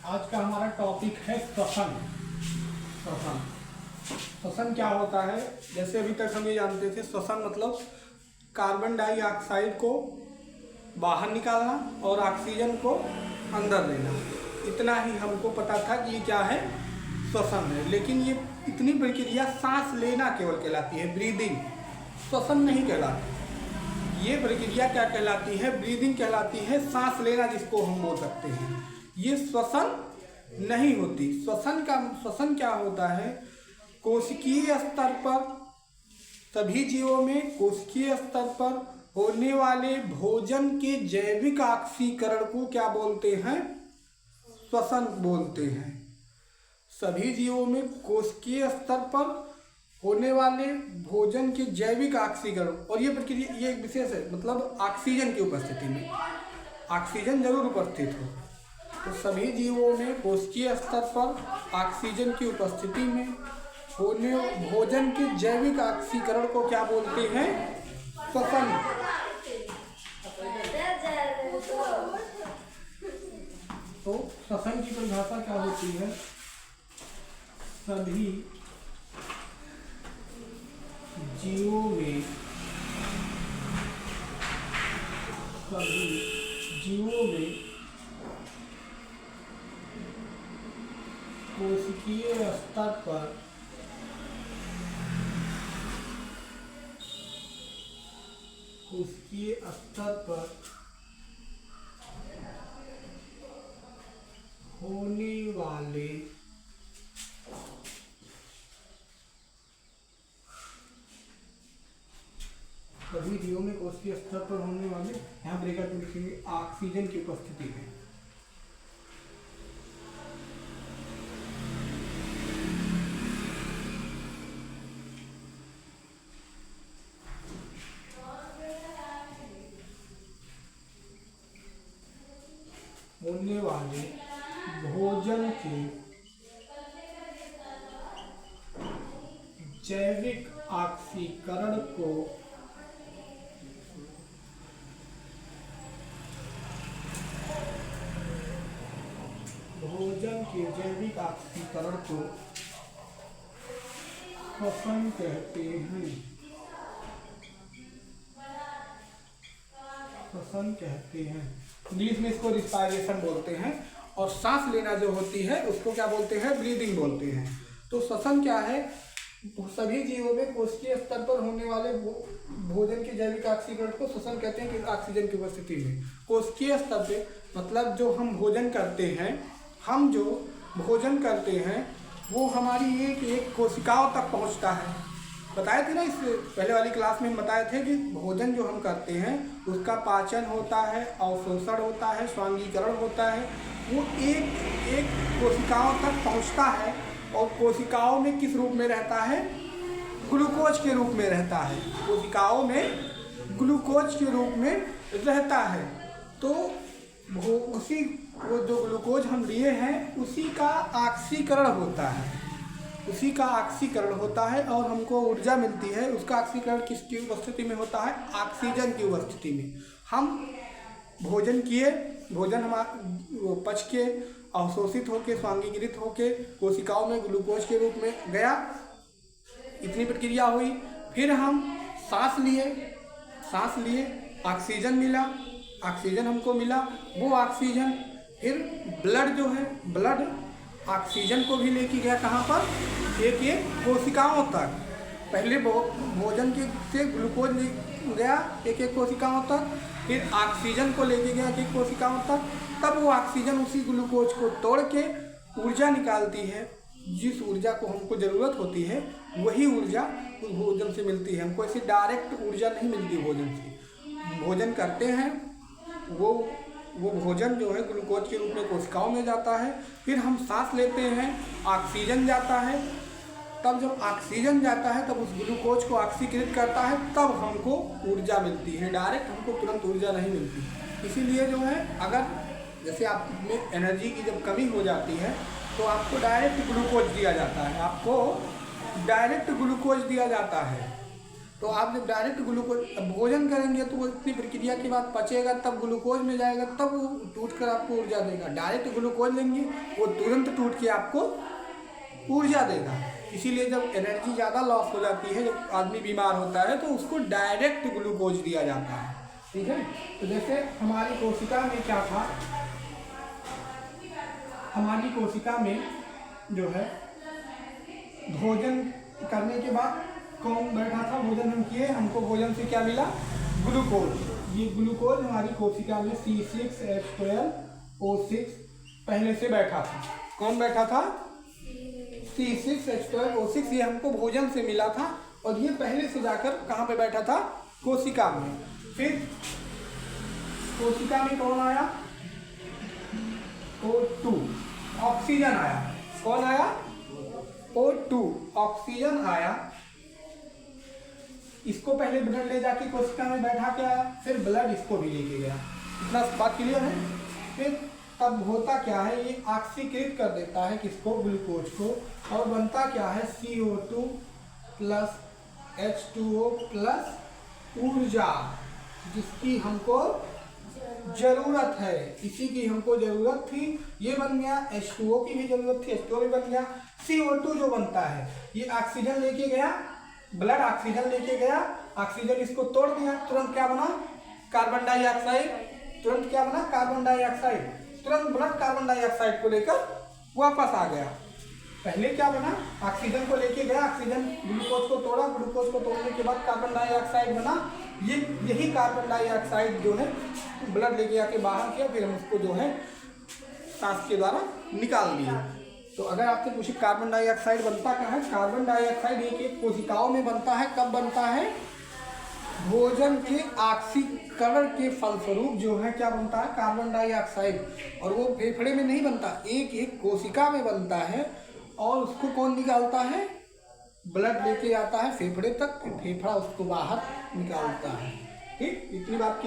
आज का हमारा टॉपिक है श्वसन। श्वसन श्वसन क्या होता है? जैसे अभी तक हम ये जानते थे, श्वसन मतलब कार्बन डाइऑक्साइड को बाहर निकालना और ऑक्सीजन को अंदर लेना। इतना ही हमको पता था कि ये क्या है, श्वसन है। लेकिन ये इतनी प्रक्रिया सांस लेना केवल कहलाती है, ब्रीदिंग। श्वसन नहीं कहलाती। ये प्रक्रिया क्या कहलाती है? ब्रीदिंग कहलाती है, सांस लेना जिसको हम बोल सकते हैं। ये श्वसन नहीं होती। श्वसन क्या होता है? कोशिकीय स्तर पर, सभी जीवों में कोशिकीय स्तर पर होने वाले भोजन के जैविक ऑक्सीकरण को क्या बोलते हैं? श्वसन बोलते हैं। सभी जीवों में कोशिकीय स्तर पर होने वाले भोजन के जैविक ऑक्सीकरण, और ये प्रक्रिया ये एक विशेष है, मतलब ऑक्सीजन की उपस्थिति में, ऑक्सीजन जरूर उपस्थित हो। तो सभी जीवों में कोशिकीय स्तर पर ऑक्सीजन की उपस्थिति में होने भोजन के जैविक ऑक्सीकरण को क्या बोलते हैं? श्वसन। तो श्वसन की परिभाषा क्या होती है? सभी जीवों में कोशिकीय स्तर पर होने वाले सभी जीवों में कोशिकीय स्तर पर होने वाले, यहाँ ब्रेकर को लिखेंगे, ऑक्सीजन की उपस्थिति में होने वाले भोजन के जैविक ऑक्सीकरण को श्वसन कहते हैं। श्वसन कहते हैं। इंग्लिश में इसको रिस्पायरेशन बोलते हैं, और सांस लेना जो होती है उसको क्या बोलते हैं? ब्रीदिंग बोलते हैं। तो श्वसन क्या है? सभी जीवों में कोशिकीय स्तर पर होने वाले भोजन के जैविक ऑक्सीकरण को श्वसन कहते हैं, कि ऑक्सीजन की उपस्थिति में। कोशिकीय स्तर पे मतलब जो हम भोजन करते हैं वो हमारी एक कोशिकाओं तक पहुंचता है। बताए थे ना, इस पहले वाली क्लास में हम बताए थे कि भोजन जो हम करते हैं उसका पाचन होता है, अवशोषण होता है, स्वांगीकरण होता है। वो एक कोशिकाओं तक पहुंचता है, और कोशिकाओं में किस रूप में रहता है? ग्लूकोज के रूप में रहता है। कोशिकाओं में ग्लूकोज के रूप में रहता है। तो वो जो ग्लूकोज हम लिए हैं उसी का ऑक्सीकरण होता है, और हमको ऊर्जा मिलती है। उसका ऑक्सीकरण किसकी उपस्थिति में होता है? ऑक्सीजन की उपस्थिति में। हम भोजन हमारा पच के, अवशोषित होके, स्वांगीकृत होके कोशिकाओं में ग्लूकोज के रूप में गया, इतनी प्रक्रिया हुई। फिर हम सांस लिए, ऑक्सीजन हमको मिला। वो ऑक्सीजन फिर ब्लड ऑक्सीजन को भी लेके गया कहाँ पर? एक कोशिकाओं तक। पहले भोजन से ग्लूकोज ले गया एक कोशिकाओं तक, फिर ऑक्सीजन को लेके गया एक कोशिकाओं तक। तब वो ऑक्सीजन उसी ग्लूकोज को तोड़ के ऊर्जा निकालती है। जिस ऊर्जा को हमको ज़रूरत होती है वही ऊर्जा उस भोजन से मिलती है। हमको ऐसी डायरेक्ट ऊर्जा नहीं मिलती भोजन से। भोजन करते हैं, वो भोजन जो है ग्लूकोज के रूप में कोशिकाओं में जाता है। फिर हम सांस लेते हैं, ऑक्सीजन जाता है। तब जब ऑक्सीजन जाता है तब उस ग्लूकोज को ऑक्सीकृत करता है, तब हमको ऊर्जा मिलती है। डायरेक्ट हमको तुरंत ऊर्जा नहीं मिलती। इसीलिए जो है, अगर जैसे आप में एनर्जी की जब कमी हो जाती है तो आपको डायरेक्ट ग्लूकोज दिया जाता है। तो आप जब डायरेक्ट ग्लूकोज भोजन करेंगे तो वो इतनी प्रक्रिया के बाद पचेगा, तब ग्लूकोज में जाएगा, तब वो टूट कर आपको ऊर्जा देगा। डायरेक्ट ग्लूकोज लेंगे वो तुरंत टूट के आपको ऊर्जा देगा। इसीलिए जब एनर्जी ज़्यादा लॉस हो जाती है, जब आदमी बीमार होता है, तो उसको डायरेक्ट ग्लूकोज दिया जाता है। ठीक है। तो जैसे हमारी कोशिका में क्या था, हमारी कोशिका में जो है भोजन करने के बाद कौन बैठा था, भोजन हम किए, हमको भोजन से क्या मिला, ग्लूकोज। ये ग्लूकोज हमारी कोशिका में C6H12O6 पहले से बैठा था। कौन बैठा था, C6H12O6, ये हमको भोजन से मिला था और ये पहले से जाकर कहाँ पे बैठा था, कोशिका में। फिर कोशिका में कौन आया, O2, ऑक्सीजन आया। कौन आया, O2, ऑक्सीजन आया। इसको पहले ब्लड ले जाके कोशिका में बैठा के आया, फिर ब्लड इसको भी लेके गया। इतना बात क्लियर है। फिर तब होता क्या है, ये ऑक्सीकृत कर देता है किसको, ग्लूकोज को, और बनता क्या है, CO2 प्लस H2O प्लस ऊर्जा, जिसकी हमको जरूरत है। इसी की हमको जरूरत थी, ये बन गया। H2O की भी जरूरत थी, H2O भी बन गया। CO2 जो बनता है, ये ऑक्सीजन लेके गया, ब्लड ऑक्सीजन लेके गया, ऑक्सीजन इसको तोड़ दिया, तुरंत क्या बना, कार्बन डाइऑक्साइड। तुरंत क्या बना, कार्बन डाइऑक्साइड। तुरंत ब्लड कार्बन डाइऑक्साइड को लेकर वापस आ गया। पहले क्या बना, ऑक्सीजन को लेके गया, ऑक्सीजन ग्लूकोज को तोड़ा, ग्लूकोज को तोड़ने के बाद कार्बन डाइऑक्साइड बना। यही कार्बन डाइऑक्साइड जो है ब्लड लेके आके बाहर किया, फिर हम उसको जो है सांस के द्वारा निकाल दिए। तो अगर आपसे पूछे कार्बन डाइऑक्साइड बनता कहाँ है, कार्बन डाइऑक्साइड एक कोशिकाओं में बनता है। कब बनता है, भोजन के ऑक्सीकरण के फलस्वरूप जो है क्या बनता है, कार्बन डाइऑक्साइड। और वो फेफड़े में नहीं बनता, एक एक कोशिका में बनता है। और उसको कौन निकालता है, ब्लड लेके आता है फेफड़े तक, फिर फेफड़ा उसको बाहर निकालता है। ठीक, इतनी बात